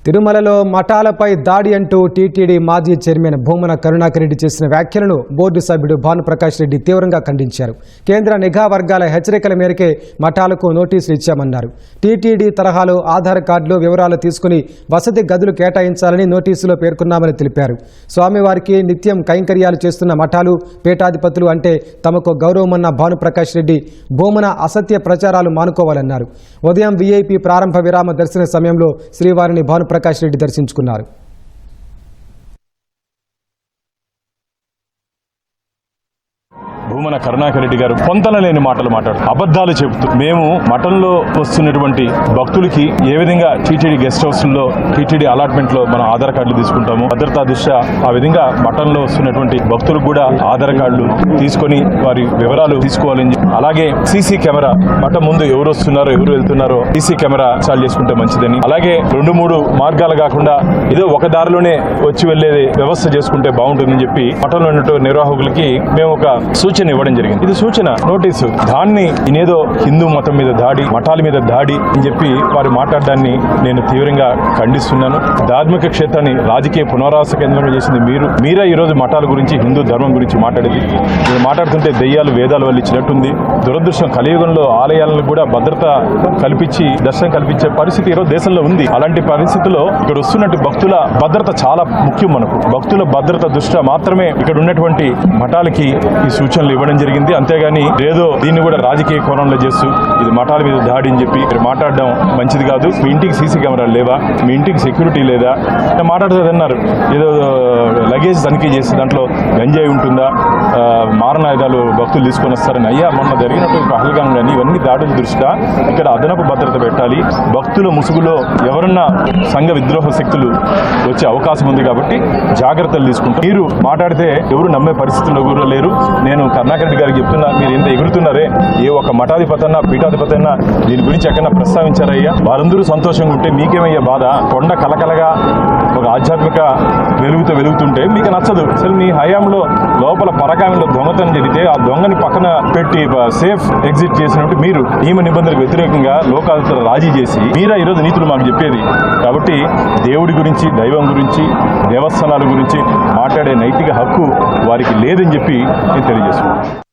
తిరుమలలో మఠాలపై దాడి అంటూ టీటీడీ మాజీ చైర్మన్ భూమన కరుణాకర్ రెడ్డి చేసిన వ్యాఖ్యలను బోర్డు సభ్యుడు భానుప్రకాష్ రెడ్డి తీవ్రంగా ఖండించారు. కేంద్ర నిఘా వర్గాల హెచ్చరికల మేరకే మఠాలకు నోటీసులు ఇచ్చామన్నారు. టీటీడీ తరహాలో ఆధార్ కార్డులు వివరాలు తీసుకుని వసతి గదులు కేటాయించాలని నోటీసులో పేర్కొన్నామని తెలిపారు. స్వామివారికి నిత్యం కైంకర్యాలు చేస్తున్న మఠాలు, పీఠాధిపతులు అంటే తమకు గౌరవమన్న భానుప్రకాష్ రెడ్డి భూమన అసత్య ప్రచారాలు మానుకోవాలన్నారు. ఉదయం వీఐపీ ప్రారంభ విరామ దర్శన సమయంలో శ్రీవారిని భానుప్రకాష్ రెడ్డి దర్శించుకున్నారు. భూమన కరుణాకర్ రెడ్డి గారు పొంతనలేని మాటలు మాట్లాడు అబద్ధాలు చెబుతూ మేము మఠంలో వస్తున్నటువంటి భక్తులకి ఏ విధంగా టీటీడీ గెస్ట్ హౌస్ లో టీటీడీ అలాట్మెంట్ లో మనం ఆధార్ కార్డులు తీసుకుంటాము, భద్రతా దృష్ట్యా ఆ విధంగా మఠంలో వస్తున్నటువంటి భక్తులకు కూడా ఆధార్ కార్డులు తీసుకొని వారి వివరాలు తీసుకోవాలని, అలాగే సీసీ కెమెరా మఠం ముందు ఎవరు వస్తున్నారో ఎవరు వెళ్తున్నారో సీసీ కెమెరా ఇన్స్టాల్ చేసుకుంటే మంచిదని, అలాగే 2-3 మార్గాలు కాకుండా ఏదో ఒక దారిలోనే వచ్చి వెళ్లేది వ్యవస్థ చేసుకుంటే బాగుంటుందని చెప్పి మఠంలో ఉన్నటువంటి నిర్వాహకులకి మేము ఒక సూచన ఇవ్వడం జరిగింది. ఇది సూచన, నోటీసు. దాన్ని ఇనేదో హిందూ మతం మీద దాడి, మఠాల మీద దాడి అని చెప్పి వారు మాట్లాడడాన్ని నేను తీవ్రంగా ఖండిస్తున్నాను. ధార్మిక క్షేత్రాన్ని రాజకీయ పునరావాస కేంద్రంలో చేసింది మీరే ఈ రోజు మఠాల గురించి, హిందూ ధర్మం గురించి మాట్లాడేది. మీరు మాట్లాడుతుంటే దెయ్యాలు వేదాల వల్ల ఇచ్చినట్టుంది. దురదృష్టం, కలియుగంలో ఆలయాలను కూడా భద్రత కల్పించి దర్శనం కల్పించే పరిస్థితి ఈరోజు దేశంలో ఉంది. అలాంటి పరిస్థితుల్లో ఇక్కడ వస్తున్నట్టు భక్తుల భద్రత చాలా ముఖ్యం. మనకు భక్తుల భద్రత దృష్ట్యా మాత్రమే ఇక్కడ ఉన్నటువంటి మఠాలకి ఈ సూచనలు ఇవ్వడం జరిగింది. అంతేగాని ఏదో దీన్ని కూడా రాజకీయ కోణంలో చేస్తూ ఇది మఠాల మీద దాడి అని చెప్పి మీరు మాట్లాడడం మంచిది కాదు. మీ ఇంటికి సీసీ కెమెరాలు లేవా, మీ ఇంటికి సెక్యూరిటీ లేదా మాట్లాడుతుందన్నారు. ఏదో లగేజ్ తనిఖీ చేసి దాంట్లో గంజాయి ఉంటుందా, మారణాయుధాలు భక్తులు తీసుకొని వస్తారని. అయ్యా, మొన్న జరిగినట్టు పహల్గాం కానీ ఇవన్నీ దాడుల దృష్ట్యా ఇక్కడ అదనపు భద్రత పెట్టాలి. భక్తుల ముసుగులో ఎవరన్నా సంఘ విద్రోహ శక్తులు వచ్చే అవకాశం ఉంది కాబట్టి జాగ్రత్తలు తీసుకుంటారు. మీరు మాట్లాడితే ఎవరు నమ్మే పరిస్థితుల్లో కూడా లేరు. నేను కరుణాకర్ రెడ్డి గారికి చెప్తున్నా, మీరు ఎంత ఎగురుతున్నారే, ఏ ఒక్క మఠాధిపతన్నా పీఠాధిపతన్నా దీని గురించి ఎక్కడన్నా ప్రస్తావించారయ్యా? వారందరూ సంతోషంగా ఉంటే మీకేమయ్యా బాధ? కొండ కలకలగా ఒక ఆధ్యాత్మిక వెలుగుతుంటే మీకు నచ్చదు. అసలు మీ హయాంలో లోపల పరకాయంలో దొంగతనం జరిగితే ఆ దొంగని పక్కన పెట్టి సేఫ్ ఎగ్జిట్ చేసినట్టు మీరు నియమ నిబంధనలకు వ్యతిరేకంగా లోకాలతో రాజీ చేసి మీరా ఈరోజు నీతులు మాకు చెప్పేది. కాబట్టి దేవుడి గురించి, దైవం గురించి, దేవస్థానాల గురించి మాట్లాడే నైతిక హక్కు వారికి లేదని చెప్పి నేను తెలియజేస్తున్నాను.